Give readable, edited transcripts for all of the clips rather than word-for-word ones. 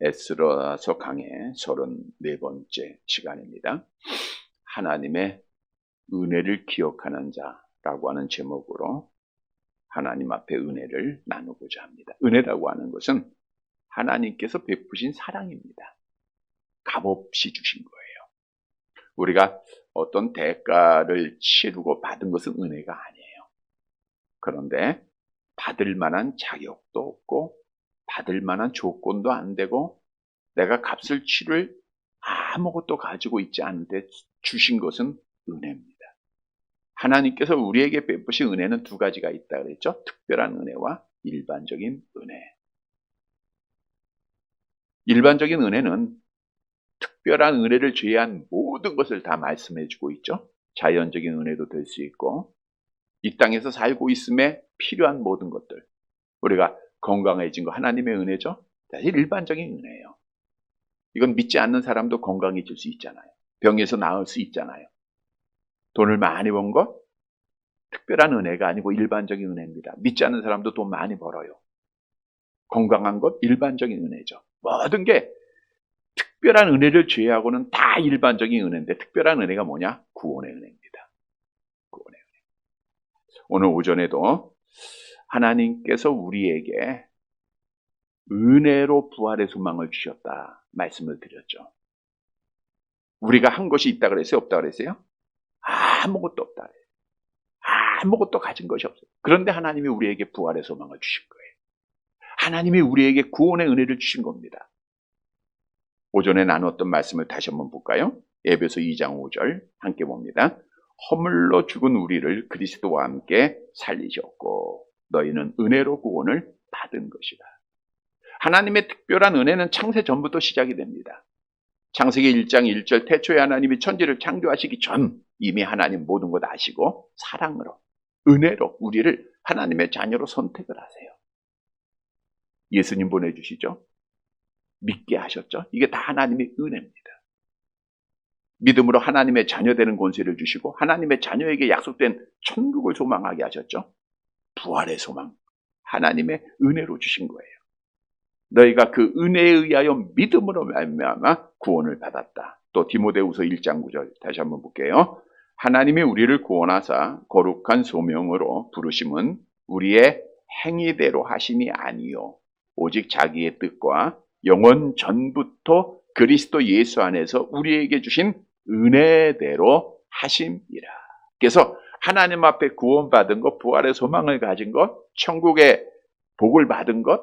에스더서 강의 34번째 시간입니다. 하나님의 은혜를 기억하는 자라고 하는 제목으로 하나님 앞에 은혜를 나누고자 합니다. 은혜라고 하는 것은 하나님께서 베푸신 사랑입니다. 값없이 주신 거예요. 우리가 어떤 대가를 치르고 받은 것은 은혜가 아니에요. 그런데 받을 만한 자격도 없고 받을 만한 조건도 안 되고 내가 값을 치를 아무것도 가지고 있지 않은데 주신 것은 은혜입니다. 하나님께서 우리에게 베푸신 은혜는 두 가지가 있다 그랬죠. 특별한 은혜와 일반적인 은혜. 일반적인 은혜는 특별한 은혜를 제외한 모든 것을 다 말씀해 주고 있죠. 자연적인 은혜도 될 수 있고 이 땅에서 살고 있음에 필요한 모든 것들. 우리가 건강해진 거 하나님의 은혜죠. 사실 일반적인 은혜예요. 이건 믿지 않는 사람도 건강해질 수 있잖아요. 병에서 나을 수 있잖아요. 돈을 많이 번 것 특별한 은혜가 아니고 일반적인 은혜입니다. 믿지 않는 사람도 돈 많이 벌어요. 건강한 것 일반적인 은혜죠. 모든 게 특별한 은혜를 제외하고는 다 일반적인 은혜인데 특별한 은혜가 뭐냐? 구원의 은혜입니다. 구원의 은혜. 오늘 오전에도 하나님께서 우리에게 은혜로 부활의 소망을 주셨다 말씀을 드렸죠. 우리가 한 것이 있다 그랬어요? 없다 그랬어요? 아무것도 없다 그랬어요. 아무것도 가진 것이 없어요. 그런데 하나님이 우리에게 부활의 소망을 주신 거예요. 하나님이 우리에게 구원의 은혜를 주신 겁니다. 오전에 나눴던 말씀을 다시 한번 볼까요? 에베소 2장 5절 함께 봅니다. 허물로 죽은 우리를 그리스도와 함께 살리셨고 너희는 은혜로 구원을 받은 것이다. 하나님의 특별한 은혜는 창세 전부터 시작이 됩니다. 창세기 1장 1절 태초에 하나님이 천지를 창조하시기 전 이미 하나님 모든 것 아시고 사랑으로 은혜로 우리를 하나님의 자녀로 선택을 하세요. 예수님 보내주시죠. 믿게 하셨죠. 이게 다 하나님의 은혜입니다. 믿음으로 하나님의 자녀 되는 권세를 주시고 하나님의 자녀에게 약속된 천국을 소망하게 하셨죠. 부활의 소망 하나님의 은혜로 주신 거예요. 너희가 그 은혜에 의하여 믿음으로 말미암아 구원을 받았다. 또 디모데후서 1장 9절 다시 한번 볼게요. 하나님이 우리를 구원하사 거룩한 소명으로 부르심은 우리의 행위대로 하심이 아니요 오직 자기의 뜻과 영원 전부터 그리스도 예수 안에서 우리에게 주신 은혜대로 하심이라. 그래서 하나님 앞에 구원받은 것, 부활의 소망을 가진 것, 천국의 복을 받은 것,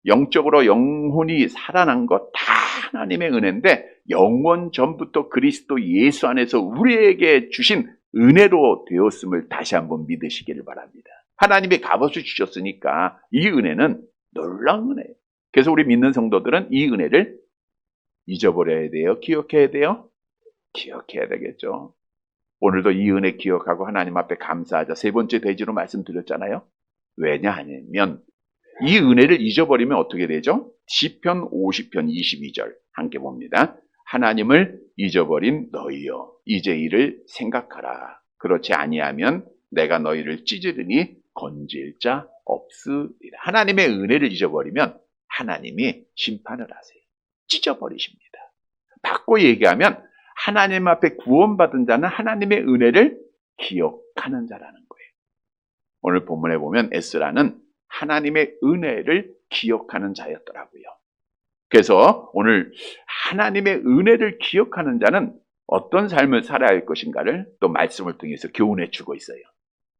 영적으로 영혼이 살아난 것 다 하나님의 은혜인데 영원 전부터 그리스도 예수 안에서 우리에게 주신 은혜로 되었음을 다시 한번 믿으시기를 바랍니다. 하나님이 값없이 주셨으니까 이 은혜는 놀라운 은혜예요. 그래서 우리 믿는 성도들은 이 은혜를 잊어버려야 돼요? 기억해야 돼요? 기억해야 되겠죠. 오늘도 이 은혜 기억하고 하나님 앞에 감사하자. 세 번째 대지로 말씀드렸잖아요. 왜냐하면 이 은혜를 잊어버리면 어떻게 되죠? 시편 50편 22절 함께 봅니다. 하나님을 잊어버린 너희여 이제 이를 생각하라. 그렇지 아니하면 내가 너희를 찢으리니 건질 자 없으리라. 하나님의 은혜를 잊어버리면 하나님이 심판을 하세요. 찢어버리십니다. 바꿔 얘기하면 하나님 앞에 구원받은 자는 하나님의 은혜를 기억하는 자라는 거예요. 오늘 본문에 보면 에스라는 하나님의 은혜를 기억하는 자였더라고요. 그래서 오늘 하나님의 은혜를 기억하는 자는 어떤 삶을 살아야 할 것인가를 또 말씀을 통해서 교훈해 주고 있어요.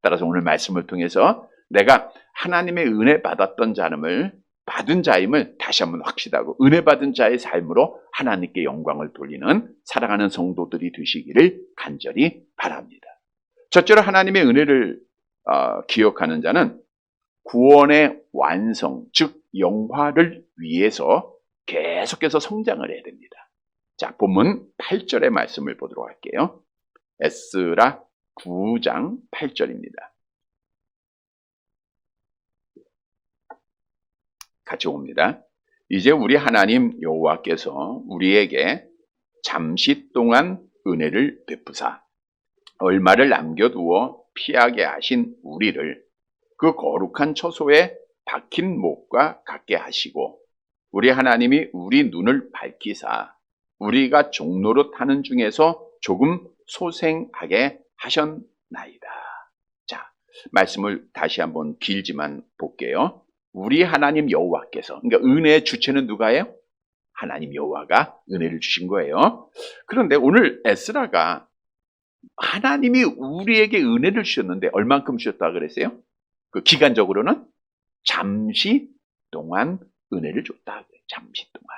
따라서 오늘 말씀을 통해서 내가 하나님의 은혜 받았던 받은 자임을 다시 한번 확실하고 은혜 받은 자의 삶으로 하나님께 영광을 돌리는 사랑하는 성도들이 되시기를 간절히 바랍니다. 첫째로 하나님의 은혜를 기억하는 자는 구원의 완성, 즉 영화를 위해서 계속해서 성장을 해야 됩니다. 자, 본문 8절의 말씀을 보도록 할게요. 에스라 9장 8절입니다. 같이 봅니다. 이제 우리 하나님 여호와께서 우리에게 잠시 동안 은혜를 베푸사 얼마를 남겨두어 피하게 하신 우리를 그 거룩한 처소에 박힌 목과 같게 하시고 우리 하나님이 우리 눈을 밝히사 우리가 종로릇 하는 중에서 조금 소생하게 하셨나이다. 자, 말씀을 다시 한번 길지만 볼게요. 우리 하나님 여호와께서, 그러니까 은혜의 주체는 누가예요? 하나님 여호와가 은혜를 주신 거예요. 그런데 오늘 에스라가 하나님이 우리에게 은혜를 주셨는데 얼만큼 주셨다 그랬어요? 그 기간적으로는 잠시 동안 은혜를 줬다. 잠시 동안.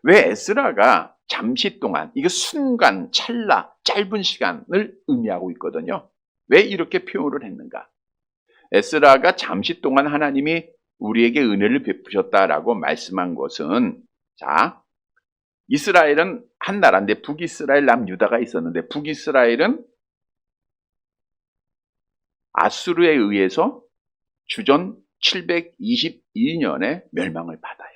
왜 에스라가 잠시 동안, 이거 순간, 찰나, 짧은 시간을 의미하고 있거든요. 왜 이렇게 표현을 했는가? 에스라가 잠시 동안 하나님이 우리에게 은혜를 베푸셨다라고 말씀한 것은, 자, 이스라엘은 한 나라인데 북이스라엘, 남유다가 있었는데 북이스라엘은 아수르에 의해서 주전 722년에 멸망을 받아요.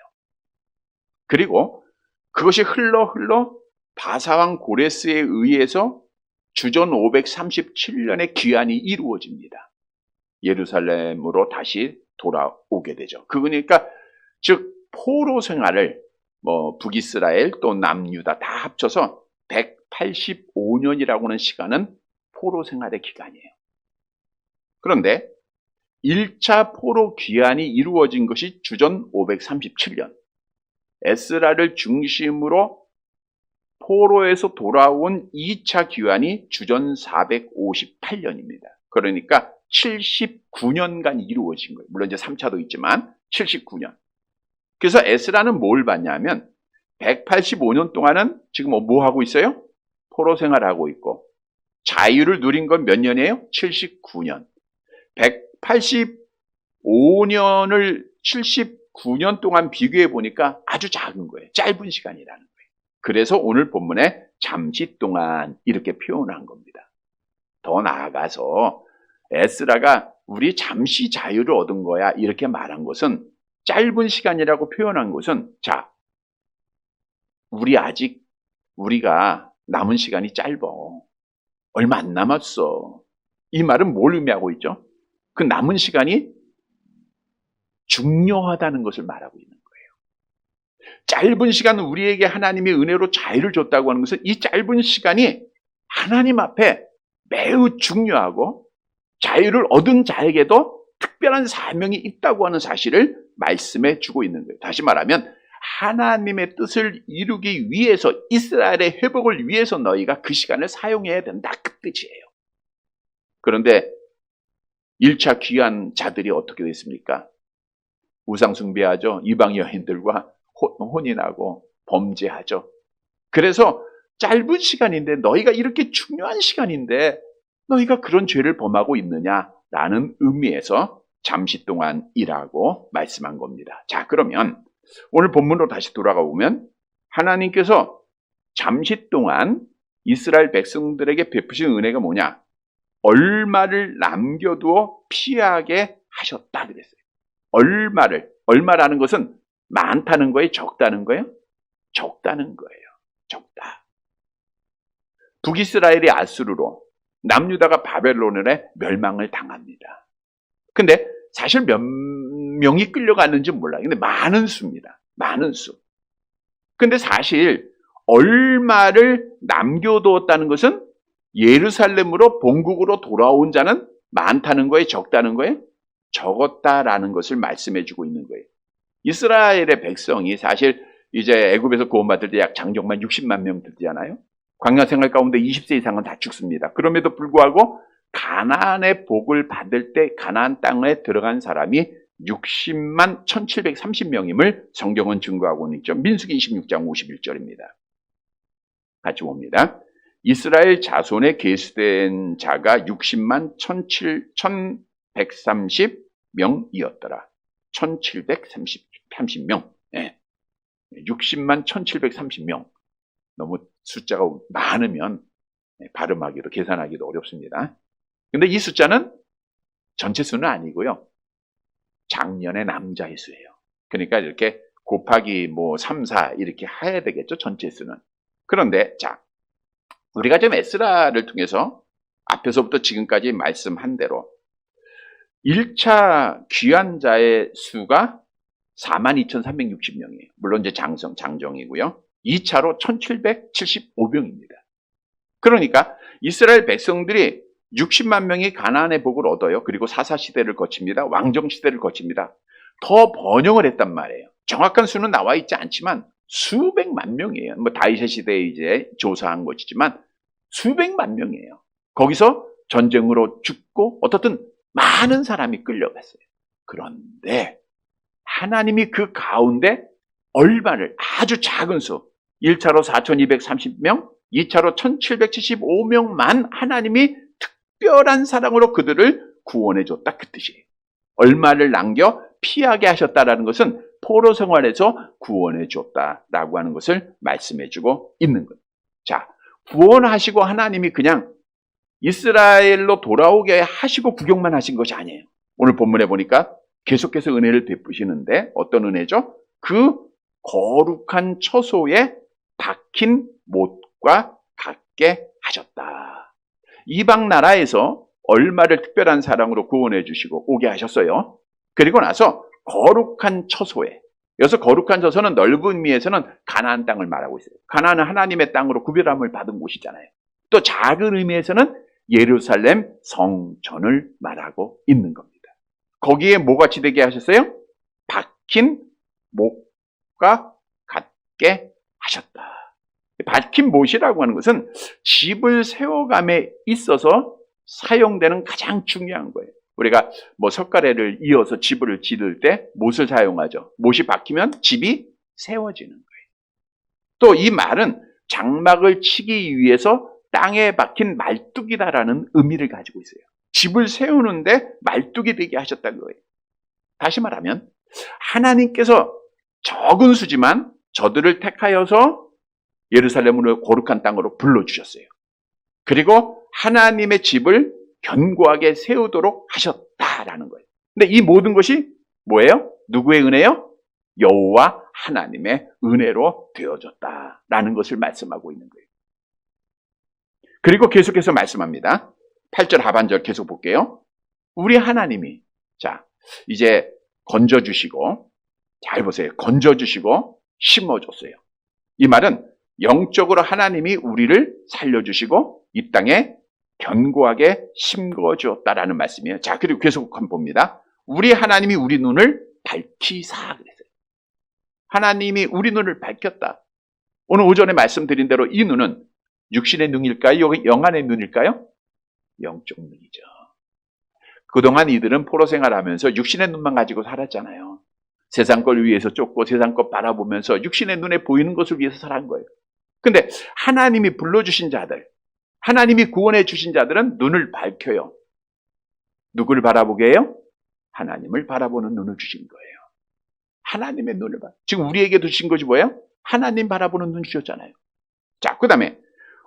그리고 그것이 흘러 바사왕 고레스에 의해서 주전 537년에 귀환이 이루어집니다. 예루살렘으로 다시 돌아오게 되죠. 그러니까 즉 포로 생활을 북이스라엘 또 남유다 다 합쳐서 185년이라고 하는 시간은 포로 생활의 기간이에요. 그런데 1차 포로 귀환이 이루어진 것이 주전 537년. 에스라를 중심으로 포로에서 돌아온 2차 귀환이 주전 458년입니다. 그러니까 79년간 이루어진 거예요. 물론 이제 3차도 있지만 79년. 그래서 에스라는 뭘 봤냐면 185년 동안은 지금 뭐 하고 있어요? 포로 생활하고 있고 자유를 누린 건 몇 년이에요? 79년. 185년을 79년 동안 비교해 보니까 아주 작은 거예요. 짧은 시간이라는 거예요. 그래서 오늘 본문에 잠시 동안 이렇게 표현한 겁니다. 더 나아가서 에스라가 우리 잠시 자유를 얻은 거야 이렇게 말한 것은, 짧은 시간이라고 표현한 것은, 자, 우리가 남은 시간이 짧아. 얼마 안 남았어. 이 말은 뭘 의미하고 있죠? 그 남은 시간이 중요하다는 것을 말하고 있는 거예요. 짧은 시간 우리에게 하나님이 은혜로 자유를 줬다고 하는 것은 이 짧은 시간이 하나님 앞에 매우 중요하고 자유를 얻은 자에게도 특별한 사명이 있다고 하는 사실을 말씀해 주고 있는 거예요. 다시 말하면 하나님의 뜻을 이루기 위해서, 이스라엘의 회복을 위해서 너희가 그 시간을 사용해야 된다, 그 뜻이에요. 그런데 1차 귀한 자들이 어떻게 됐습니까? 우상 숭배하죠. 이방 여인들과 혼인하고 범죄하죠. 그래서 짧은 시간인데, 너희가 이렇게 중요한 시간인데 너희가 그런 죄를 범하고 있느냐라는 의미에서 잠시 동안이라고 말씀한 겁니다. 자, 그러면 오늘 본문으로 다시 돌아가 보면 하나님께서 잠시 동안 이스라엘 백성들에게 베푸신 은혜가 뭐냐? 얼마를 남겨두어 피하게 하셨다 그랬어요. 얼마라는 것은 많다는 거예요? 적다는 거예요? 적다는 거예요. 적다. 북이스라엘이 아수르로, 남유다가 바벨론에 멸망을 당합니다. 근데 사실 몇 명이 끌려갔는지 몰라요. 근데 많은 수입니다. 많은 수. 근데 사실 얼마를 남겨두었다는 것은 예루살렘으로 본국으로 돌아온 자는 많다는 거예요? 적다는 거예요? 적었다라는 것을 말씀해 주고 있는 거예요. 이스라엘의 백성이 사실 이제 애굽에서 구원받을 때 약 장정만 60만 명 들잖아요. 광야 생활 가운데 20세 이상은 다 죽습니다. 그럼에도 불구하고 가나안의 복을 받을 때 가나안 땅에 들어간 사람이 60만 1730명임을 성경은 증거하고 있죠. 민수기 26장 51절입니다. 같이 봅니다. 이스라엘 자손에 계수된 자가 60만 1130명이었더라. 1730명. 네. 60만 1730명. 너무 숫자가 많으면 발음하기도 계산하기도 어렵습니다. 근데 이 숫자는 전체 수는 아니고요. 작년의 남자의 수예요. 그러니까 이렇게 곱하기 3, 4 이렇게 해야 되겠죠. 전체 수는. 그런데 자, 우리가 지금 에스라를 통해서 앞에서부터 지금까지 말씀한 대로 1차 귀환자의 수가 42,360명이에요. 물론 이제 장정이고요. 2차로 1,775명입니다. 그러니까 이스라엘 백성들이 60만 명이 가나안의 복을 얻어요. 그리고 사사시대를 거칩니다. 왕정시대를 거칩니다. 더 번영을 했단 말이에요. 정확한 수는 나와 있지 않지만 수백만 명이에요. 뭐 다윗의 시대에 이제 조사한 것이지만 수백만 명이에요. 거기서 전쟁으로 죽고 어떻든 많은 사람이 끌려갔어요. 그런데 하나님이 그 가운데 얼마를 아주 작은 수 1차로 4,230명, 2차로 1,775명만 하나님이 특별한 사랑으로 그들을 구원해 줬다 그 뜻이에요. 얼마를 남겨 피하게 하셨다라는 것은 포로 생활에서 구원해 줬다라고 하는 것을 말씀해 주고 있는 거예요. 자, 구원하시고 하나님이 그냥 이스라엘로 돌아오게 하시고 구경만 하신 것이 아니에요. 오늘 본문에 보니까 계속해서 은혜를 베푸시는데 어떤 은혜죠? 그 거룩한 처소에 박힌 못과 같게 하셨다. 이방 나라에서 얼마를 특별한 사랑으로 구원해 주시고 오게 하셨어요. 그리고 나서 거룩한 처소에, 여기서 거룩한 처소는 넓은 의미에서는 가나안 땅을 말하고 있어요. 가나안은 하나님의 땅으로 구별함을 받은 곳이잖아요. 또 작은 의미에서는 예루살렘 성전을 말하고 있는 겁니다. 거기에 뭐같이 되게 하셨어요? 박힌 못과 같게 하셨다. 박힌 못이라고 하는 것은 집을 세워감에 있어서 사용되는 가장 중요한 거예요. 우리가 뭐 석가래를 이어서 집을 지을 때 못을 사용하죠. 못이 박히면 집이 세워지는 거예요. 또 이 말은 장막을 치기 위해서 땅에 박힌 말뚝이다라는 의미를 가지고 있어요. 집을 세우는데 말뚝이 되게 하셨다는 거예요. 다시 말하면 하나님께서 적은 수지만 저들을 택하여서 예루살렘으로 거룩한 땅으로 불러주셨어요. 그리고 하나님의 집을 견고하게 세우도록 하셨다라는 거예요. 근데 이 모든 것이 뭐예요? 누구의 은혜요? 여호와 하나님의 은혜로 되어졌다라는 것을 말씀하고 있는 거예요. 그리고 계속해서 말씀합니다. 8절 하반절 계속 볼게요. 우리 하나님이 자 이제 건져주시고 잘 보세요. 건져주시고 심어줬어요. 이 말은 영적으로 하나님이 우리를 살려주시고 이 땅에 견고하게 심어주었다라는 말씀이에요. 자, 그리고 계속 한번 봅니다. 우리 하나님이 우리 눈을 밝히사 그랬어요. 하나님이 우리 눈을 밝혔다. 오늘 오전에 말씀드린 대로 이 눈은 육신의 눈일까요? 영안의 눈일까요? 영적 눈이죠. 그동안 이들은 포로 생활하면서 육신의 눈만 가지고 살았잖아요. 세상 걸 위해서 쫓고 세상 것 바라보면서 육신의 눈에 보이는 것을 위해서 살아간 거예요. 근데 하나님이 불러주신 자들, 하나님이 구원해 주신 자들은 눈을 밝혀요. 누구를 바라보게 해요? 하나님을 바라보는 눈을 주신 거예요. 하나님의 눈을 지금 우리에게도 주신 것이 뭐예요? 하나님 바라보는 눈 주셨잖아요. 자, 그 다음에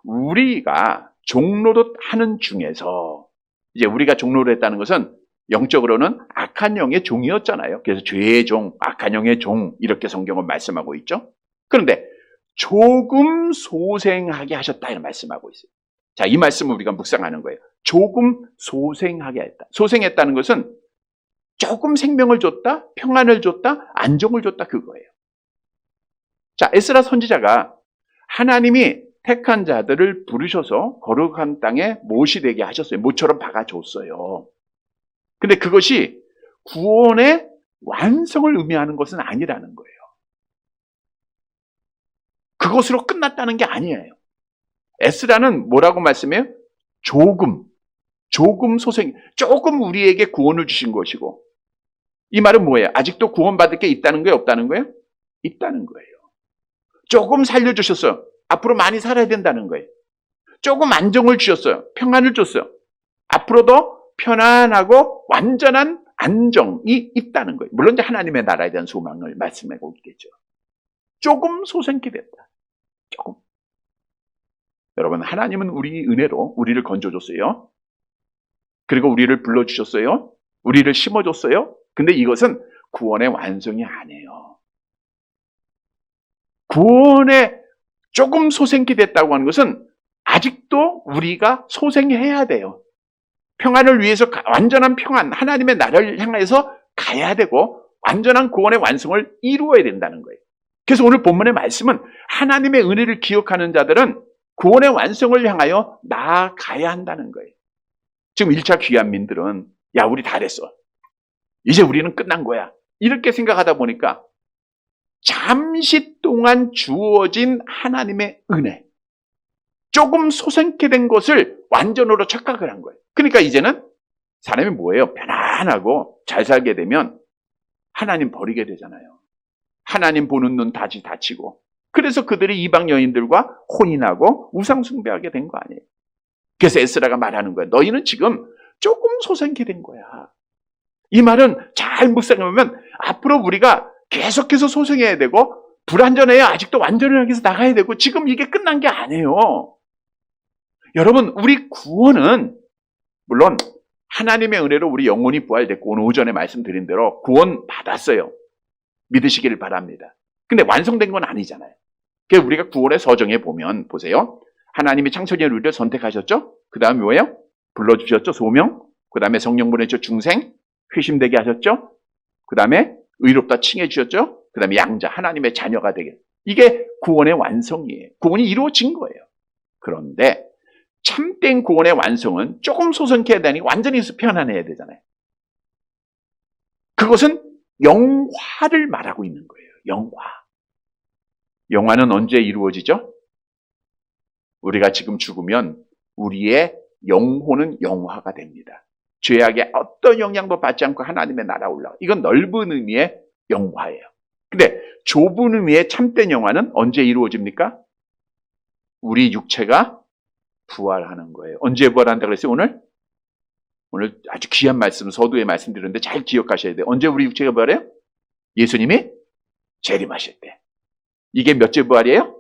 우리가 종노릇 하는 중에서 이제 우리가 종노릇 했다는 것은 영적으로는 악한 영의 종이었잖아요. 그래서 죄의 종, 악한 영의 종 이렇게 성경은 말씀하고 있죠. 그런데 조금 소생하게 하셨다 이런 말씀하고 있어요. 자, 이 말씀을 우리가 묵상하는 거예요. 조금 소생하게 했다. 소생했다는 것은 조금 생명을 줬다, 평안을 줬다, 안정을 줬다 그거예요. 자, 에스라 선지자가 하나님이 택한 자들을 부르셔서 거룩한 땅에 못이 되게 하셨어요. 못처럼 박아줬어요. 근데 그것이 구원의 완성을 의미하는 것은 아니라는 거예요. 그것으로 끝났다는 게 아니에요. 에스라는 뭐라고 말씀해요? 조금 소생, 조금 우리에게 구원을 주신 것이고 이 말은 뭐예요? 아직도 구원받을 게 있다는 거예요? 없다는 거예요? 있다는 거예요. 조금 살려주셨어요. 앞으로 많이 살아야 된다는 거예요. 조금 안정을 주셨어요. 평안을 줬어요. 앞으로도 편안하고 완전한 안정이 있다는 거예요. 물론 이제 하나님의 나라에 대한 소망을 말씀하고 있겠죠. 조금 소생케 됐다. 조금. 여러분, 하나님은 우리 은혜로 우리를 건져줬어요. 그리고 우리를 불러주셨어요. 우리를 심어줬어요. 근데 이것은 구원의 완성이 아니에요. 구원에 조금 소생케 됐다고 하는 것은 아직도 우리가 소생해야 돼요. 평안을 위해서 완전한 평안, 하나님의 나라를 향해서 가야 되고 완전한 구원의 완성을 이루어야 된다는 거예요. 그래서 오늘 본문의 말씀은 하나님의 은혜를 기억하는 자들은 구원의 완성을 향하여 나아가야 한다는 거예요. 지금 1차 귀환민들은 야, 우리 다 됐어. 이제 우리는 끝난 거야. 이렇게 생각하다 보니까 잠시 동안 주어진 하나님의 은혜, 조금 소생케 된 것을 완전으로 착각을 한 거예요. 그러니까 이제는 사람이 뭐예요? 편안하고 잘 살게 되면 하나님 버리게 되잖아요. 하나님 보는 눈 다시 닫히고, 그래서 그들이 이방 여인들과 혼인하고 우상 숭배하게 된 거 아니에요. 그래서 에스라가 말하는 거예요. 너희는 지금 조금 소생케 된 거야. 이 말은 잘 묵상해보면 앞으로 우리가 계속해서 소생해야 되고, 불완전해야 아직도 완전하게 해서 나가야 되고, 지금 이게 끝난 게 아니에요. 여러분, 우리 구원은 물론 하나님의 은혜로 우리 영혼이 부활됐고, 오늘 오전에 말씀드린 대로 구원 받았어요. 믿으시기를 바랍니다. 근데 완성된 건 아니잖아요. 그래서 우리가 구원의 서정에 보면 보세요. 하나님이 창세전에 우리를 선택하셨죠? 그 다음에 뭐예요? 불러주셨죠? 소명. 그 다음에 성령 보내주셨죠? 중생. 회심되게 하셨죠? 그 다음에 의롭다 칭해 주셨죠? 그 다음에 양자, 하나님의 자녀가 되게. 이게 구원의 완성이에요. 구원이 이루어진 거예요. 그런데 참된 구원의 완성은 조금 소성케 해야 되니 완전히 편안해야 되잖아요. 그것은 영화를 말하고 있는 거예요. 영화. 영화는 언제 이루어지죠? 우리가 지금 죽으면 우리의 영혼은 영화가 됩니다. 죄악의 어떤 영향도 받지 않고 하나님의 나라에 올라가. 이건 넓은 의미의 영화예요. 근데 좁은 의미의 참된 영화는 언제 이루어집니까? 우리 육체가 부활하는 거예요. 언제 부활한다고 그랬어요? 오늘 아주 귀한 말씀, 서두에 말씀드렸는데 잘 기억하셔야 돼요. 언제 우리 육체가 부활해요? 예수님이 재림하실 때. 이게 몇째 부활이에요?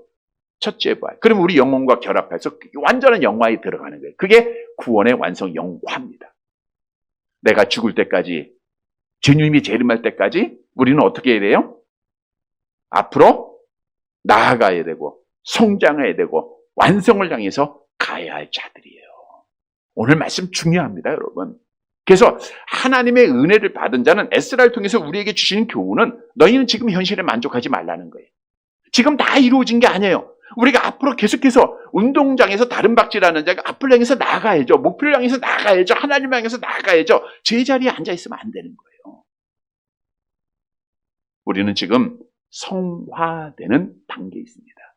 첫째 부활. 그럼 우리 영혼과 결합해서 완전한 영화에 들어가는 거예요. 그게 구원의 완성 영화입니다. 내가 죽을 때까지, 주님이 재림할 때까지 우리는 어떻게 해야 돼요? 앞으로 나아가야 되고 성장해야 되고 완성을 향해서 가야 할 자들이에요. 오늘 말씀 중요합니다, 여러분. 그래서 하나님의 은혜를 받은 자는 에스라를 통해서 우리에게 주시는 교훈은 너희는 지금 현실에 만족하지 말라는 거예요. 지금 다 이루어진 게 아니에요. 우리가 앞으로 계속해서 운동장에서 다른 박질하는 자가 앞을 향해서 나가야죠. 목표를 향해서 나가야죠. 하나님을 향해서 나가야죠. 제자리에 앉아있으면 안 되는 거예요. 우리는 지금 성화되는 단계에 있습니다.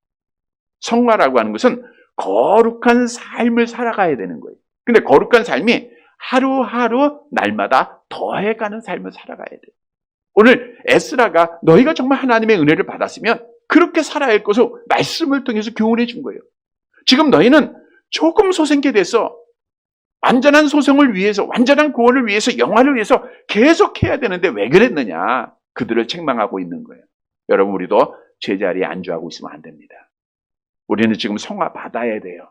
성화라고 하는 것은 거룩한 삶을 살아가야 되는 거예요. 근데 거룩한 삶이 하루하루 날마다 더해가는 삶을 살아가야 돼요. 오늘 에스라가 너희가 정말 하나님의 은혜를 받았으면 그렇게 살아야 할 것을 말씀을 통해서 교훈해 준 거예요. 지금 너희는 조금 소생케 돼서 완전한 소생을 위해서, 완전한 구원을 위해서, 영화를 위해서 계속 해야 되는데 왜 그랬느냐? 그들을 책망하고 있는 거예요. 여러분, 우리도 제자리에 안주하고 있으면 안 됩니다. 우리는 지금 성화 받아야 돼요.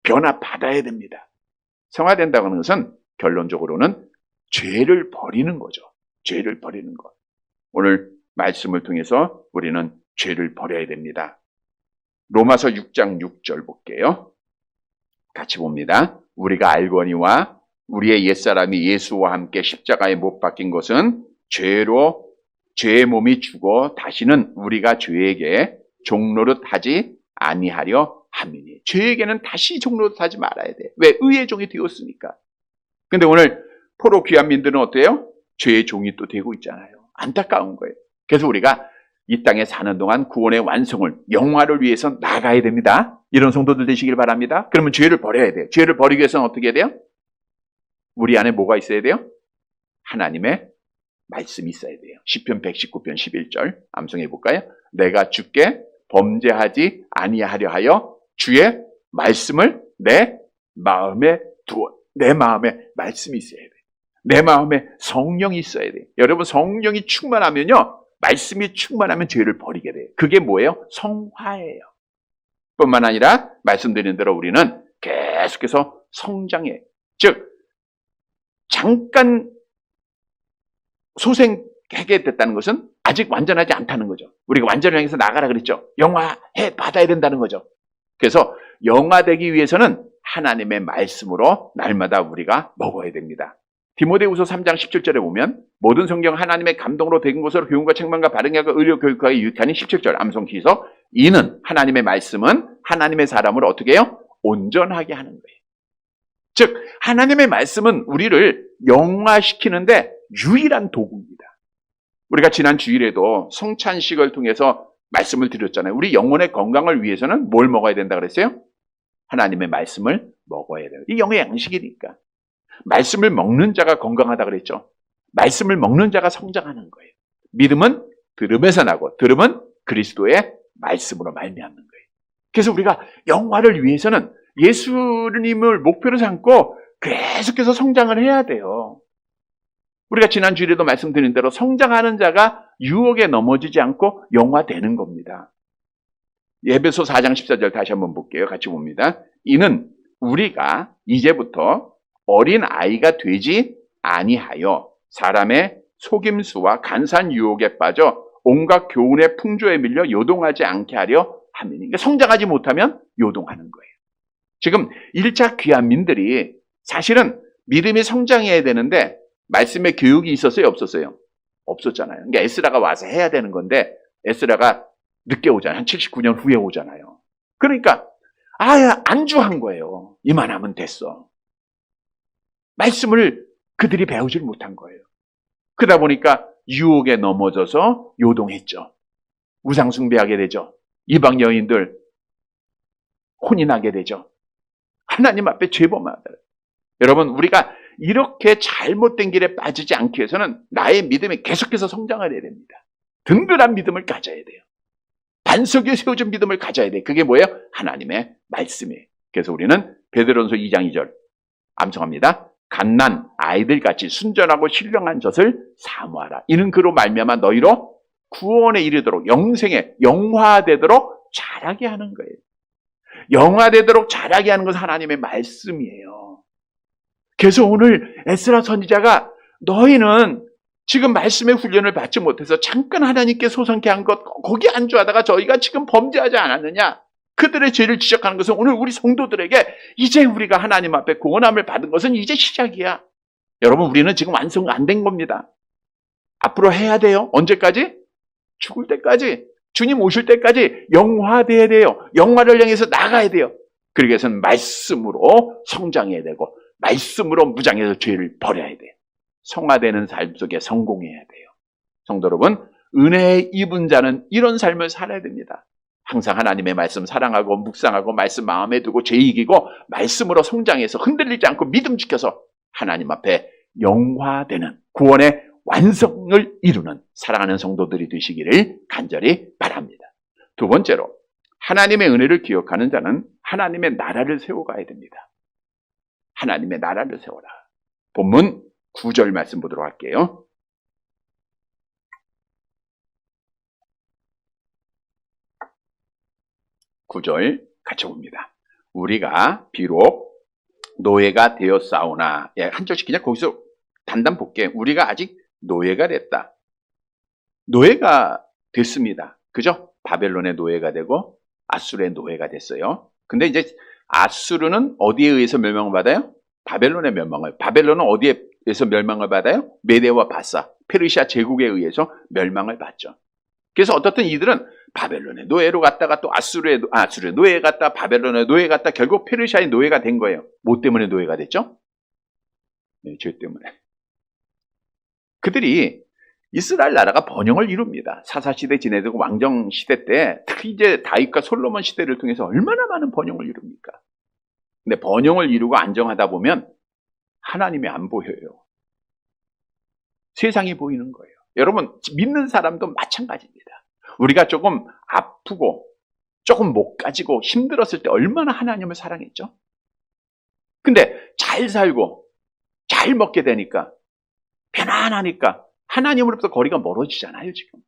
변화 받아야 됩니다. 성화된다고 하는 것은 결론적으로는 죄를 버리는 거죠. 죄를 버리는 것. 오늘 말씀을 통해서 우리는 죄를 버려야 됩니다. 로마서 6장 6절 볼게요. 같이 봅니다. 우리가 알거니와 우리의 옛사람이 예수와 함께 십자가에 못 박힌 것은 죄로 죄의 몸이 죽어 다시는 우리가 죄에게 종노릇 하지 아니하려 함이니. 죄에게는 다시 종노릇 하지 말아야 돼. 왜? 의의 종이 되었으니까. 근데 오늘 포로 귀환민들은 어때요? 죄의 종이 또 되고 있잖아요. 안타까운 거예요. 그래서 우리가 이 땅에 사는 동안 구원의 완성을, 영화를 위해서 나가야 됩니다. 이런 성도들 되시길 바랍니다. 그러면 죄를 버려야 돼요. 죄를 버리기 위해서는 어떻게 해야 돼요? 우리 안에 뭐가 있어야 돼요? 하나님의 말씀이 있어야 돼요. 시편 119편 11절 암송해 볼까요? 내가 주께 범죄하지 아니하려 하여 주의 말씀을 내 마음에 두어. 내 마음에 말씀이 있어야 돼요. 내 마음에 성령이 있어야 돼요. 여러분, 성령이 충만하면요, 말씀이 충만하면 죄를 버리게 돼요. 그게 뭐예요? 성화예요. 뿐만 아니라 말씀드린 대로 우리는 계속해서 성장해. 즉, 잠깐 소생하게 됐다는 것은 아직 완전하지 않다는 거죠. 우리가 완전을 향해서 나가라 그랬죠. 영화해 받아야 된다는 거죠. 그래서 영화되기 위해서는 하나님의 말씀으로 날마다 우리가 먹어야 됩니다. 디모데후서 3장 17절에 보면 모든 성경 하나님의 감동으로 된 것으로 교훈과 책망과 바른교육과 의료 교육과에 유익하니 17절 암송 기서 이는 하나님의 말씀은 하나님의 사람을 어떻게 해요? 온전하게 하는 거예요. 즉 하나님의 말씀은 우리를 영화시키는데 유일한 도구입니다. 우리가 지난 주일에도 성찬식을 통해서 말씀을 드렸잖아요. 우리 영혼의 건강을 위해서는 뭘 먹어야 된다 그랬어요? 하나님의 말씀을 먹어야 돼요. 이 영의 양식이니까. 말씀을 먹는 자가 건강하다 그랬죠. 말씀을 먹는 자가 성장하는 거예요. 믿음은 들음에서 나고 들음은 그리스도의 말씀으로 말미암는 거예요. 그래서 우리가 영화를 위해서는 예수님을 목표로 삼고 계속해서 성장을 해야 돼요. 우리가 지난 주일에도 말씀드린 대로 성장하는 자가 유혹에 넘어지지 않고 영화되는 겁니다. 에베소 4장 14절 다시 한번 볼게요. 같이 봅니다. 이는 우리가 이제부터 어린 아이가 되지 아니하여 사람의 속임수와 간사한 유혹에 빠져 온갖 교훈의 풍조에 밀려 요동하지 않게 하려 함이니. 그러니까 성장하지 못하면 요동하는 거예요. 지금 1차 귀환민들이 사실은 믿음이 성장해야 되는데 말씀의 교육이 있었어요? 없었어요? 없었잖아요. 그러니까 에스라가 와서 해야 되는 건데 에스라가 늦게 오잖아요. 한 79년 후에 오잖아요. 그러니까 안주한 거예요. 이만하면 됐어. 말씀을 그들이 배우질 못한 거예요. 그러다 보니까 유혹에 넘어져서 요동했죠. 우상 숭배하게 되죠. 이방 여인들 혼인하게 되죠. 하나님 앞에 죄범하다. 여러분, 우리가 이렇게 잘못된 길에 빠지지 않기 위해서는 나의 믿음이 계속해서 성장을 해야 됩니다. 든든한 믿음을 가져야 돼요. 반석 위에 세워진 믿음을 가져야 돼요. 그게 뭐예요? 하나님의 말씀이에요. 그래서 우리는 베드로전서 2장 2절 암송합니다. 갓난 아이들같이 순전하고 신령한 젖을 사모하라. 이는 그로 말미암아 너희로 구원에 이르도록 영생에 영화되도록 자라게 하는 거예요. 영화되도록 자라게 하는 것은 하나님의 말씀이에요. 그래서 오늘 에스라 선지자가 너희는 지금 말씀의 훈련을 받지 못해서 잠깐 하나님께 소상케 한 것 거기에 안주하다가 저희가 지금 범죄하지 않았느냐. 그들의 죄를 지적하는 것은 오늘 우리 성도들에게 이제 우리가 하나님 앞에 구원함을 받은 것은 이제 시작이야. 여러분, 우리는 지금 완성 안 된 겁니다. 앞으로 해야 돼요. 언제까지? 죽을 때까지. 주님 오실 때까지 영화돼야 돼요. 영화를 향해서 나가야 돼요. 그러기 위해서는 말씀으로 성장해야 되고 말씀으로 무장해서 죄를 버려야 돼요. 성화되는 삶 속에 성공해야 돼요. 성도 여러분, 은혜에 입은 자는 이런 삶을 살아야 됩니다. 항상 하나님의 말씀 사랑하고 묵상하고 말씀 마음에 두고 죄 이기고 말씀으로 성장해서 흔들리지 않고 믿음 지켜서 하나님 앞에 영화되는 구원의 완성을 이루는 사랑하는 성도들이 되시기를 간절히 바랍니다. 두 번째로, 하나님의 은혜를 기억하는 자는 하나님의 나라를 세워가야 됩니다. 하나님의 나라를 세워라. 본문 9절 말씀 보도록 할게요. 9절 같이 봅니다. 우리가 비록 노예가 되었사오나, 한 절씩 그냥 거기서 단단 볼게요. 우리가 아직 노예가 됐다. 노예가 됐습니다. 그죠? 바벨론의 노예가 되고 아수르의 노예가 됐어요. 근데 이제 아수르는 어디에 의해서 멸망을 받아요? 바벨론의 멸망을. 바벨론은 어디에서 멸망을 받아요? 메데와 바사, 페르시아 제국에 의해서 멸망을 받죠. 그래서 어떻든 이들은 바벨론의 노예로 갔다가 또 아수르의 노예 갔다, 바벨론의 노예 갔다, 결국 페르시아의 노예가 된 거예요. 뭐 때문에 노예가 됐죠? 네, 죄 때문에. 그들이 이스라엘 나라가 번영을 이룹니다. 사사시대 지내고 왕정시대 때 특히 이제 다윗과 솔로몬 시대를 통해서 얼마나 많은 번영을 이룹니까? 근데 번영을 이루고 안정하다 보면 하나님이 안 보여요. 세상이 보이는 거예요. 여러분, 믿는 사람도 마찬가지입니다. 우리가 조금 아프고 조금 못 가지고 힘들었을 때 얼마나 하나님을 사랑했죠? 근데 잘 살고 잘 먹게 되니까 편안하니까 하나님으로부터 거리가 멀어지잖아요, 지금.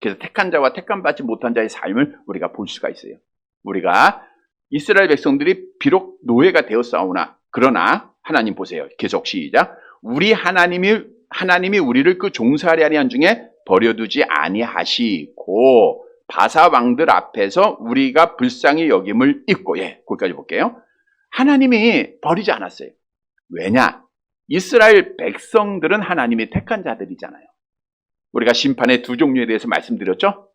그래서 택한 자와 택한 받지 못한 자의 삶을 우리가 볼 수가 있어요. 우리가 이스라엘 백성들이 비록 노예가 되었사오나, 그러나 하나님 보세요. 계속 시작. 우리 하나님이 우리를 그 종살이 아니한 중에 버려두지 아니하시고 바사 왕들 앞에서 우리가 불쌍히 여김을 입고, 거기까지 볼게요. 하나님이 버리지 않았어요. 왜냐? 이스라엘 백성들은 하나님이 택한 자들이잖아요. 우리가 심판의 두 종류에 대해서 말씀드렸죠?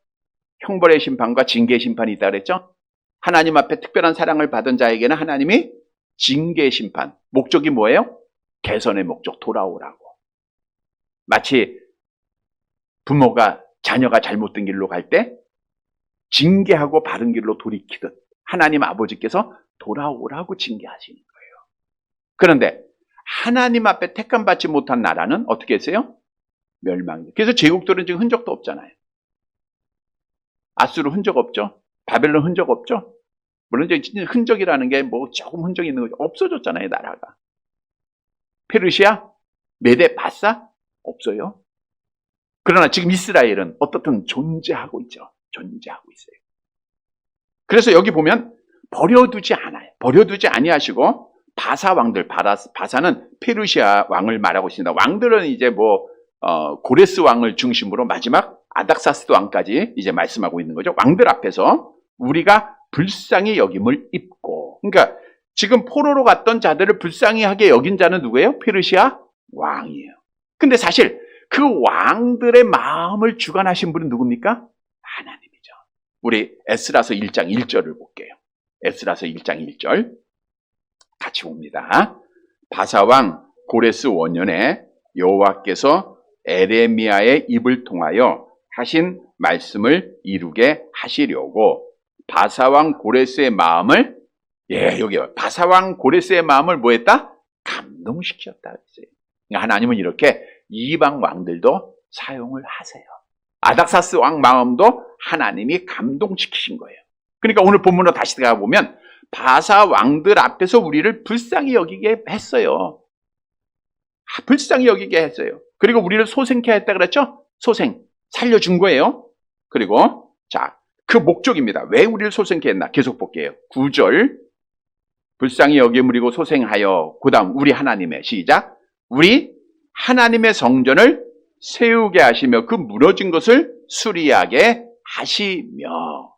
형벌의 심판과 징계의 심판이 있다 그랬죠? 하나님 앞에 특별한 사랑을 받은 자에게는 하나님이 징계의 심판, 목적이 뭐예요? 개선의 목적, 돌아오라고. 마치 부모가 자녀가 잘못된 길로 갈 때 징계하고 바른 길로 돌이키듯 하나님 아버지께서 돌아오라고 징계하시는 거예요. 그런데 하나님 앞에 택함 받지 못한 나라는 어떻게 했어요? 멸망. 그래서 제국들은 지금 흔적도 없잖아요. 아수르 흔적 없죠? 바벨론 흔적 없죠? 물론 이제 흔적이라는 게 뭐 조금 흔적이 있는 거죠. 없어졌잖아요, 나라가. 페르시아, 메데, 바사 없어요. 그러나 지금 이스라엘은 어떻든 존재하고 있죠. 존재하고 있어요. 그래서 여기 보면 버려두지 않아요. 버려두지 아니하시고 바사 왕들, 바사는 페르시아 왕을 말하고 있습니다. 왕들은 이제 고레스 왕을 중심으로 마지막 아닥사스도 왕까지 이제 말씀하고 있는 거죠. 왕들 앞에서 우리가 불쌍히 여김을 입고, 그러니까 지금 포로로 갔던 자들을 불쌍히 하게 여긴 자는 누구예요? 페르시아 왕이에요. 근데 사실 그 왕들의 마음을 주관하신 분은 누굽니까? 하나님이죠. 우리 에스라서 1장 1절을 볼게요. 에스라서 1장 1절 같이 봅니다. 바사왕 고레스 원년에 여호와께서 에레미야의 입을 통하여 하신 말씀을 이루게 하시려고 바사왕 고레스의 마음을, 여기요, 바사왕 고레스의 마음을 뭐 했다? 감동시켰다 했어요. 하나님은 이렇게 이방 왕들도 사용을 하세요. 아닥사스 왕 마음도 하나님이 감동시키신 거예요. 그러니까 오늘 본문으로 다시 들어가 보면 바사 왕들 앞에서 우리를 불쌍히 여기게 했어요. 불쌍히 여기게 했어요. 그리고 우리를 소생케 했다 그랬죠? 소생, 살려준 거예요. 그리고 그 목적입니다. 왜 우리를 소생케 했나? 계속 볼게요. 9절 불쌍히 여김으리고 소생하여, 그 다음 우리 하나님의, 시작, 우리 하나님의 성전을 세우게 하시며 그 무너진 것을 수리하게 하시며.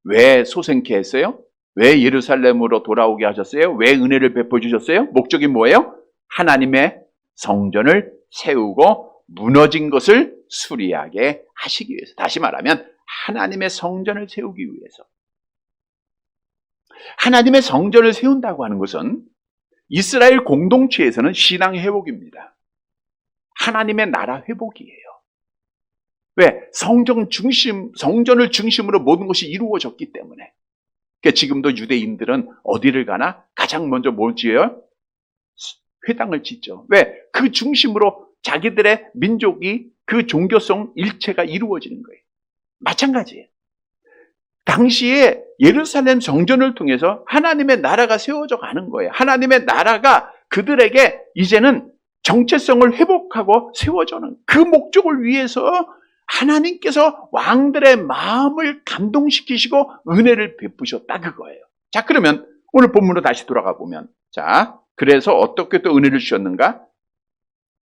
왜 소생케 했어요? 왜 예루살렘으로 돌아오게 하셨어요? 왜 은혜를 베풀어 주셨어요? 목적이 뭐예요? 하나님의 성전을 세우고 무너진 것을 수리하게 하시기 위해서. 다시 말하면 하나님의 성전을 세우기 위해서. 하나님의 성전을 세운다고 하는 것은 이스라엘 공동체에서는 신앙 회복입니다. 하나님의 나라 회복이에요. 왜? 성전을 중심으로 모든 것이 이루어졌기 때문에. 그러니까 지금도 유대인들은 어디를 가나 가장 먼저 뭘 지어요? 회당을 짓죠. 왜? 그 중심으로 자기들의 민족이, 그 종교성 일체가 이루어지는 거예요. 마찬가지예요. 당시에 예루살렘 성전을 통해서 하나님의 나라가 세워져 가는 거예요. 하나님의 나라가 그들에게 이제는 정체성을 회복하고 세워져는 그 목적을 위해서 하나님께서 왕들의 마음을 감동시키시고 은혜를 베푸셨다, 그거예요. 자, 그러면 오늘 본문으로 다시 돌아가 보면, 자, 그래서 어떻게 또 은혜를 주셨는가?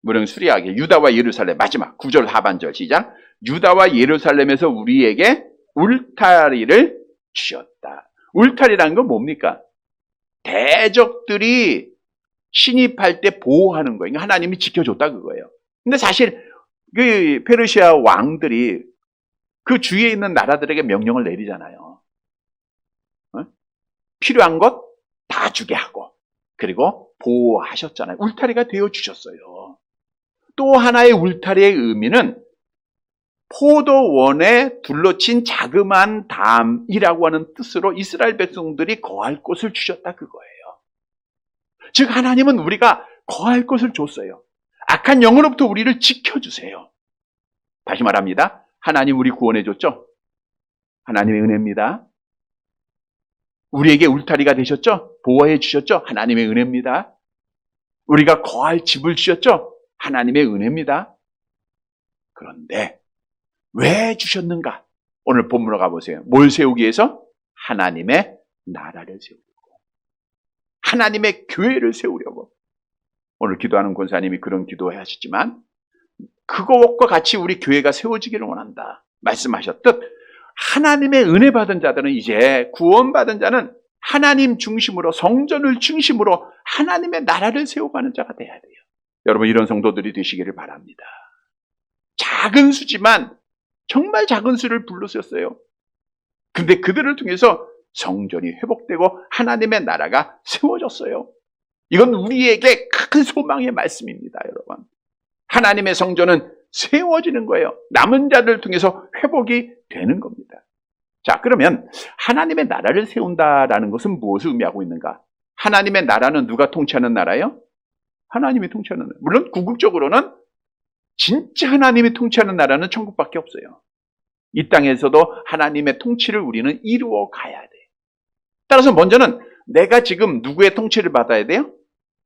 무령 수리하게 유다와 예루살렘, 마지막 9절 하반절 시작. 유다와 예루살렘에서 우리에게 울타리를 주셨다. 울타리라는 건 뭡니까? 대적들이 침입할 때 보호하는 거예요. 하나님이 지켜줬다, 그거예요. 근데 사실 그 페르시아 왕들이 그 주위에 있는 나라들에게 명령을 내리잖아요. 필요한 것 다 주게 하고, 그리고 보호하셨잖아요. 울타리가 되어주셨어요. 또 하나의 울타리의 의미는 포도원에 둘러친 자그마한 담이라고 하는 뜻으로 이스라엘 백성들이 거할 곳을 주셨다, 그거예요. 즉 하나님은 우리가 거할 곳을 줬어요. 악한 영으로부터 우리를 지켜주세요. 다시 말합니다. 하나님 우리 구원해 줬죠? 하나님의 은혜입니다. 우리에게 울타리가 되셨죠? 보호해 주셨죠? 하나님의 은혜입니다. 우리가 거할 집을 주셨죠? 하나님의 은혜입니다. 그런데 왜 주셨는가? 오늘 본문으로 가보세요. 뭘 세우기 위해서? 하나님의 나라를 세우려고, 하나님의 교회를 세우려고. 오늘 기도하는 권사님이 그런 기도 하시지만 그것과 같이 우리 교회가 세워지기를 원한다 말씀하셨듯, 하나님의 은혜 받은 자들은, 이제 구원받은 자는 하나님 중심으로, 성전을 중심으로 하나님의 나라를 세워가는 자가 돼야 돼요. 여러분, 이런 성도들이 되시기를 바랍니다. 작은 수지만 정말 작은 수를 불렀었어요. 근데 그들을 통해서 성전이 회복되고 하나님의 나라가 세워졌어요. 이건 우리에게 큰 소망의 말씀입니다, 여러분. 하나님의 성전은 세워지는 거예요. 남은 자를 통해서 회복이 되는 겁니다. 자, 그러면 하나님의 나라를 세운다라는 것은 무엇을 의미하고 있는가? 하나님의 나라는 누가 통치하는 나라예요? 하나님이 통치하는 나라. 물론 궁극적으로는 진짜 하나님이 통치하는 나라는 천국밖에 없어요. 이 땅에서도 하나님의 통치를 우리는 이루어 가야 돼요. 따라서 먼저는 내가 지금 누구의 통치를 받아야 돼요?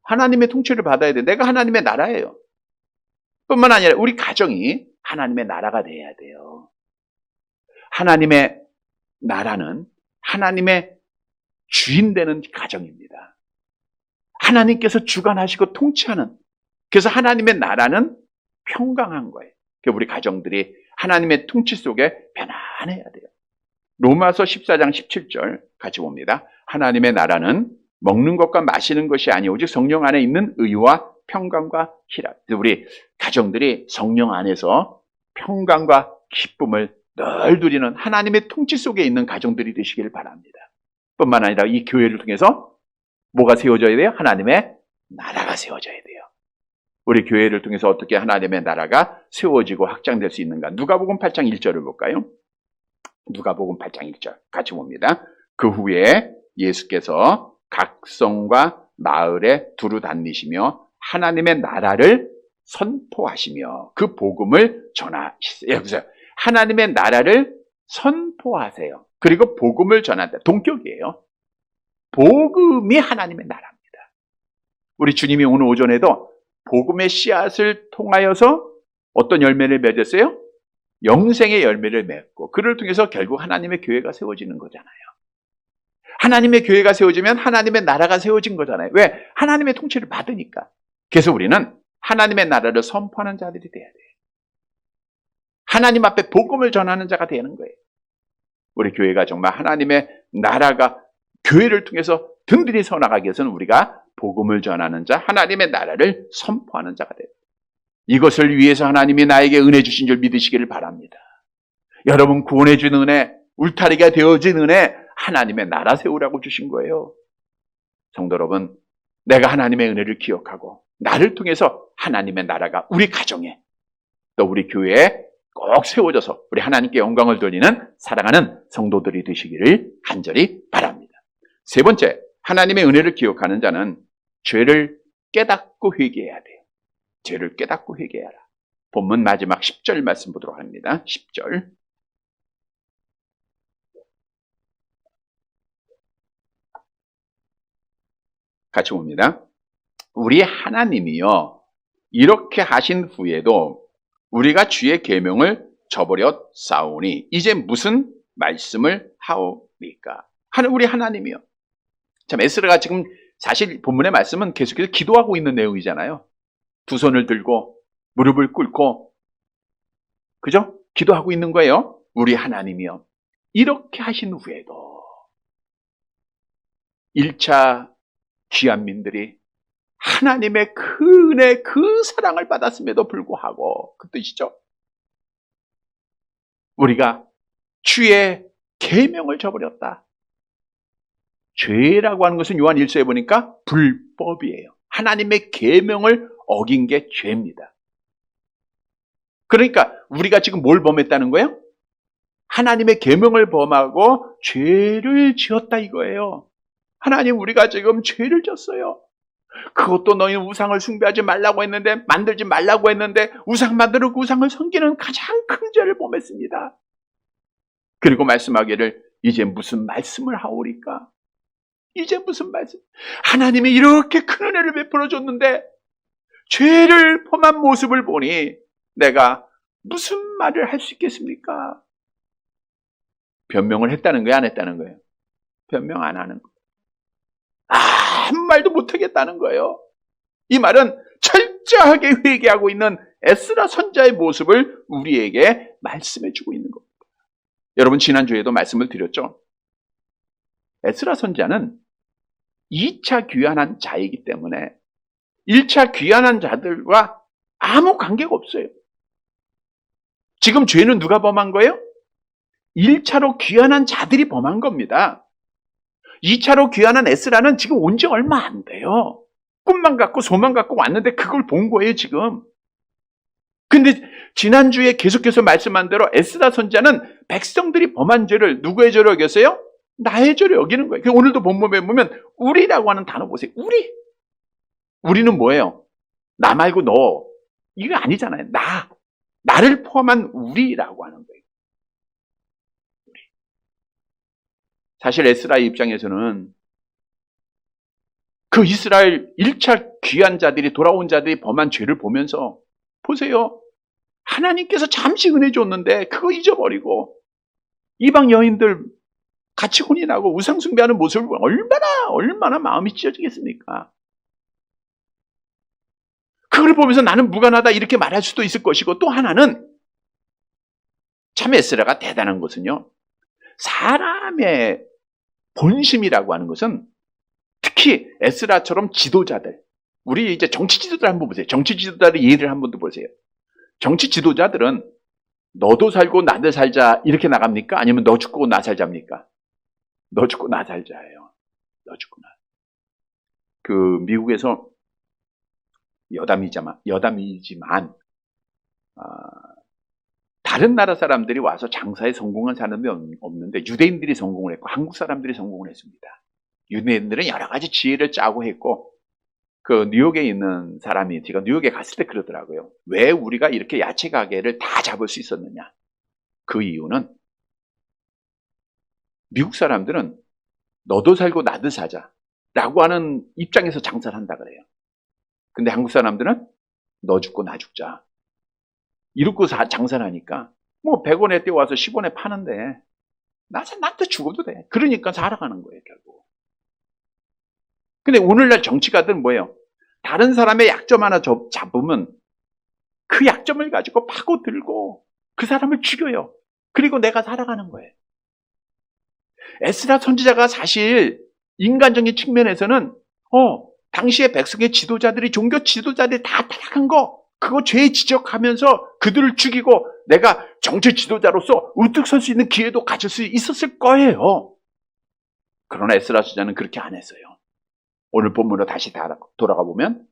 하나님의 통치를 받아야 돼요. 내가 하나님의 나라예요. 뿐만 아니라 우리 가정이 하나님의 나라가 돼야 돼요. 하나님의 나라는 하나님의 주인 되는 가정입니다. 하나님께서 주관하시고 통치하는, 그래서 하나님의 나라는 평강한 거예요. 우리 가정들이 하나님의 통치 속에 편안해야 돼요. 로마서 14장 17절 같이 봅니다. 하나님의 나라는 먹는 것과 마시는 것이 아니 오직 성령 안에 있는 의와 평강과 희락. 우리 가정들이 성령 안에서 평강과 기쁨을 늘 누리는 하나님의 통치 속에 있는 가정들이 되시길 바랍니다. 뿐만 아니라 이 교회를 통해서 뭐가 세워져야 돼요? 하나님의 나라가 세워져야 돼요. 우리 교회를 통해서 어떻게 하나님의 나라가 세워지고 확장될 수 있는가? 누가복음 8장 1절을 볼까요? 누가복음 8장 1절 같이 봅니다. 그 후에 예수께서 각 성과 마을에 두루 다니시며 하나님의 나라를 선포하시며 그 복음을 전하시세요. 여기서 하나님의 나라를 선포하세요. 그리고 복음을 전한다. 동격이에요. 복음이 하나님의 나라입니다. 우리 주님이 오늘 오전에도 복음의 씨앗을 통하여서 어떤 열매를 맺었어요? 영생의 열매를 맺고 그를 통해서 결국 하나님의 교회가 세워지는 거잖아요. 하나님의 교회가 세워지면 하나님의 나라가 세워진 거잖아요. 왜? 하나님의 통치를 받으니까. 그래서 우리는 하나님의 나라를 선포하는 자들이 돼야 돼요. 하나님 앞에 복음을 전하는 자가 되는 거예요. 우리 교회가 정말 하나님의 나라가 교회를 통해서 든든히 서나가기 위해서는 우리가 복음을 전하는 자, 하나님의 나라를 선포하는 자가 돼요. 이것을 위해서 하나님이 나에게 은혜 주신 줄 믿으시기를 바랍니다. 여러분 구원해 준 은혜, 울타리가 되어진 은혜, 하나님의 나라 세우라고 주신 거예요. 성도 여러분, 내가 하나님의 은혜를 기억하고 나를 통해서 하나님의 나라가 우리 가정에 또 우리 교회에 꼭 세워져서 우리 하나님께 영광을 돌리는 사랑하는 성도들이 되시기를 간절히 바랍니다. 세 번째, 하나님의 은혜를 기억하는 자는 죄를 깨닫고 회개해야 돼요. 죄를 깨닫고 회개하라. 본문 마지막 10절 말씀 보도록 합니다. 10절. 같이 봅니다. 우리 하나님이요 이렇게 하신 후에도 우리가 주의 계명을 저버려 싸우니 이제 무슨 말씀을 하오리까? 우리 하나님이요. 참 에스라가 지금 사실 본문의 말씀은 계속해서 기도하고 있는 내용이잖아요. 두 손을 들고 무릎을 꿇고 그죠? 기도하고 있는 거예요. 우리 하나님이요. 이렇게 하신 후에도 1차 귀한민들이 하나님의 그 은혜, 그 사랑을 받았음에도 불구하고 그 뜻이죠. 우리가 주의 계명을 저버렸다. 죄라고 하는 것은 요한 1서에 보니까 불법이에요. 하나님의 계명을 어긴 게 죄입니다. 그러니까 우리가 지금 뭘 범했다는 거예요? 하나님의 계명을 범하고 죄를 지었다 이거예요. 하나님 우리가 지금 죄를 졌어요. 그것도 너희는 우상을 숭배하지 말라고 했는데 만들지 말라고 했는데 우상 만들고 우상을 섬기는 가장 큰 죄를 범했습니다. 그리고 말씀하기를 이제 무슨 말씀을 하오리까? 이제 무슨 말씀? 하나님이 이렇게 큰 은혜를 베풀어 줬는데 죄를 범한 모습을 보니 내가 무슨 말을 할 수 있겠습니까? 변명을 했다는 거예요? 안 했다는 거예요? 변명 안 하는 거예요. 아무 말도 못하겠다는 거예요. 이 말은 철저하게 회개하고 있는 에스라 선자의 모습을 우리에게 말씀해주고 있는 겁니다. 여러분 지난주에도 말씀을 드렸죠. 에스라 선자는 2차 귀환한 자이기 때문에 1차 귀환한 자들과 아무 관계가 없어요. 지금 죄는 누가 범한 거예요? 1차로 귀환한 자들이 범한 겁니다. 2차로 귀환한 에스라는 지금 온 지 얼마 안 돼요. 꿈만 갖고 소망 갖고 왔는데 그걸 본 거예요, 지금. 근데 지난주에 계속해서 말씀한 대로 에스라 선지자는 백성들이 범한 죄를 누구의 죄로 여겼어요? 나의 죄로 여기는 거예요. 오늘도 본문에 보면 우리라고 하는 단어 보세요. 우리는 뭐예요? 나 말고 너. 이거 아니잖아요. 나를 포함한 우리라고 하는 거예요. 우리. 사실 에스라의 입장에서는 그 이스라엘 1차 귀한 자들이 돌아온 자들이 범한 죄를 보면서 보세요. 하나님께서 잠시 은혜 줬는데 그거 잊어버리고 이방 여인들 같이 혼인하고 우상 숭배하는 모습을 보면 얼마나 마음이 찢어지겠습니까? 그걸 보면서 나는 무관하다 이렇게 말할 수도 있을 것이고, 또 하나는 참 에스라가 대단한 것은요, 사람의 본심이라고 하는 것은 특히 에스라처럼 지도자들, 우리 이제 정치 지도자들 한번 보세요. 정치 지도자들의 예를 한 번 더 보세요. 정치 지도자들은 너도 살고 나도 살자 이렇게 나갑니까? 아니면 너 죽고 나 살자입니까? 너 죽고 나 살자예요. 너 죽고 나. 그 미국에서 여담이지만 다른 나라 사람들이 와서 장사에 성공한 사람이 없는데 유대인들이 성공을 했고 한국 사람들이 성공을 했습니다. 유대인들은 여러 가지 지혜를 짜고 했고, 그 뉴욕에 있는 사람이 제가 뉴욕에 갔을 때 그러더라고요. 왜 우리가 이렇게 야채 가게를 다 잡을 수 있었느냐? 그 이유는 미국 사람들은 너도 살고 나도 사자라고 하는 입장에서 장사를 한다 그래요. 근데 한국 사람들은 너 죽고 나 죽자 이러고 장사를 하니까 뭐 100원에 떼어와서 10원에 파는데 나한테 죽어도 돼. 그러니까 살아가는 거예요, 결국. 근데 오늘날 정치가들은 뭐예요? 다른 사람의 약점 하나 잡으면 그 약점을 가지고 파고들고 그 사람을 죽여요. 그리고 내가 살아가는 거예요. 에스라 선지자가 사실 인간적인 측면에서는 당시의 백성의 지도자들이, 종교 지도자들이 다 타락한 거, 그거 죄 지적하면서 그들을 죽이고 내가 정치 지도자로서 우뚝 설 수 있는 기회도 가질 수 있었을 거예요. 그러나 에스라 선지자는 그렇게 안 했어요. 오늘 본문으로 다시 돌아가 보면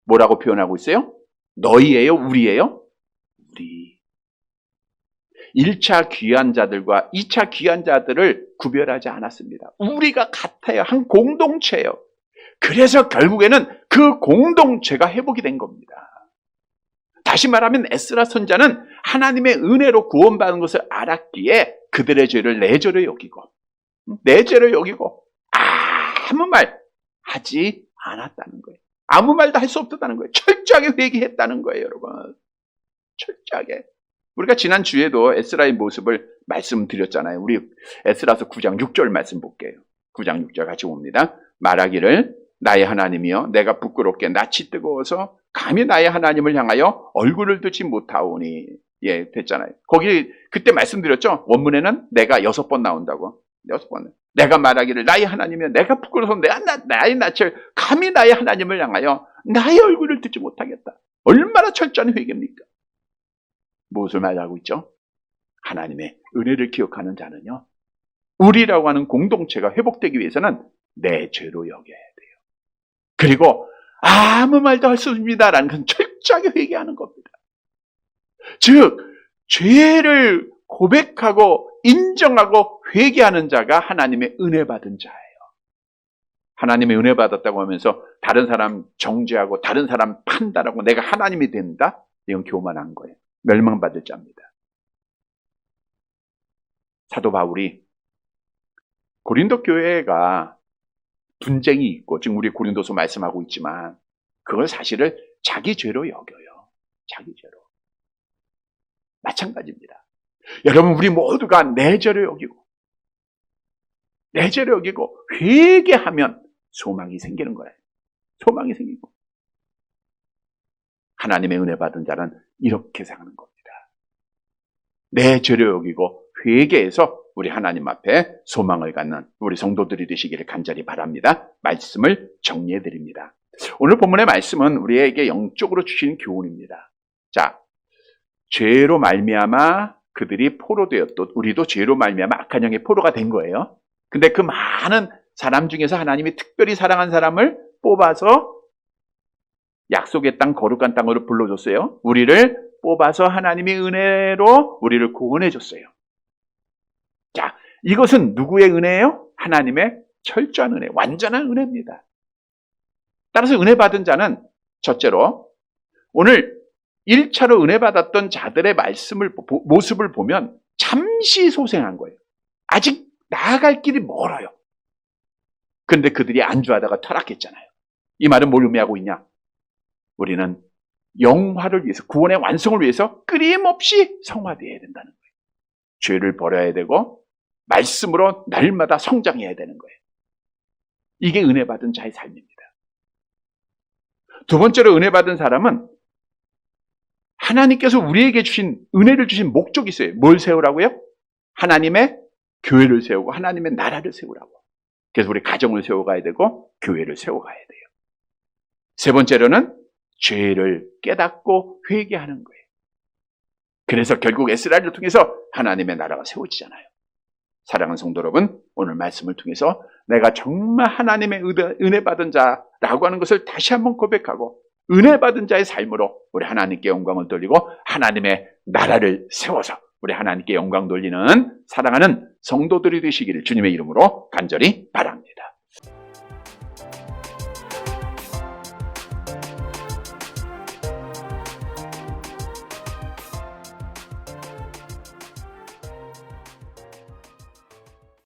뭐라고 표현하고 있어요? 너희예요? 우리예요? 우리. 1차 귀한 자들과 2차 귀한 자들을 구별하지 않았습니다. 우리가 같아요. 한 공동체예요. 그래서 결국에는 그 공동체가 회복이 된 겁니다. 다시 말하면 에스라 선지자는 하나님의 은혜로 구원받은 것을 알았기에 그들의 죄를 내 죄로 여기고 아무 말 하지 않았다는 거예요. 아무 말도 할 수 없었다는 거예요. 철저하게 회개했다는 거예요, 여러분. 철저하게. 우리가 지난 주에도 에스라의 모습을 말씀드렸잖아요. 우리 에스라서 9장 6절 말씀 볼게요. 9장 6절 같이 봅니다. 말하기를 나의 하나님이여 내가 부끄럽게 낯이 뜨거워서 감히 나의 하나님을 향하여 얼굴을 들지 못하오니. 예, 됐잖아요. 거기 그때 말씀드렸죠. 원문에는 내가 6번 나온다고. 6번. 내가 말하기를 나의 하나님이여 내가 부끄러워서 나의 낯을 감히 나의 하나님을 향하여 나의 얼굴을 듣지 못하겠다. 얼마나 철저한 회개입니까? 무엇을 말하고 있죠? 하나님의 은혜를 기억하는 자는요, 우리라고 하는 공동체가 회복되기 위해서는 내 죄로 여겨야 돼요. 그리고 아무 말도 할 수 없습니다라는 건 철저하게 회개하는 겁니다. 즉 죄를 고백하고 인정하고 회개하는 자가 하나님의 은혜 받은 자예요. 하나님의 은혜 받았다고 하면서 다른 사람 정죄하고 다른 사람 판단하고 내가 하나님이 된다? 이건 교만한 거예요. 멸망받을 자입니다. 사도 바울이 고린도 교회가 분쟁이 있고 지금 우리 고린도서 말씀하고 있지만 그걸 사실을 자기 죄로 여겨요. 자기 죄로. 마찬가지입니다. 여러분, 우리 모두가 내 죄로 여기고 회개하면 소망이 생기는 거예요. 소망이 생기고 하나님의 은혜 받은 자는 이렇게 사는 겁니다. 내 죄로 여기고 회개해서 우리 하나님 앞에 소망을 갖는 우리 성도들이 되시기를 간절히 바랍니다. 말씀을 정리해 드립니다. 오늘 본문의 말씀은 우리에게 영적으로 주시는 교훈입니다. 자, 죄로 말미암아 그들이 포로 되었듯 우리도 죄로 말미암아 악한 영의 포로가 된 거예요. 근데 그 많은 사람 중에서 하나님이 특별히 사랑한 사람을 뽑아서 약속의 땅, 거룩한 땅으로 불러줬어요. 우리를 뽑아서 하나님의 은혜로 우리를 구원해 줬어요. 자, 이것은 누구의 은혜예요? 하나님의 철저한 은혜, 완전한 은혜입니다. 따라서 은혜 받은 자는 첫째로 오늘 1차로 은혜 받았던 자들의 모습을 보면 잠시 소생한 거예요. 아직 나아갈 길이 멀어요. 그런데 그들이 안주하다가 타락했잖아요. 이 말은 뭘 의미하고 있냐? 우리는 영화를 위해서, 구원의 완성을 위해서 끊임없이 성화되어야 된다는 거예요. 죄를 버려야 되고 말씀으로 날마다 성장해야 되는 거예요. 이게 은혜 받은 자의 삶입니다. 두 번째로 은혜 받은 사람은 하나님께서 우리에게 주신 은혜를 주신 목적이 있어요. 뭘 세우라고요? 하나님의 교회를 세우고 하나님의 나라를 세우라고. 그래서 우리 가정을 세워가야 되고 교회를 세워가야 돼요. 세 번째로는 죄를 깨닫고 회개하는 거예요. 그래서 결국 에스라를 통해서 하나님의 나라가 세워지잖아요. 사랑하는 성도 여러분, 오늘 말씀을 통해서 내가 정말 하나님의 은혜 받은 자라고 하는 것을 다시 한번 고백하고 은혜 받은 자의 삶으로 우리 하나님께 영광을 돌리고 하나님의 나라를 세워서 우리 하나님께 영광 돌리는 사랑하는 성도들이 되시기를 주님의 이름으로 간절히 바랍니다.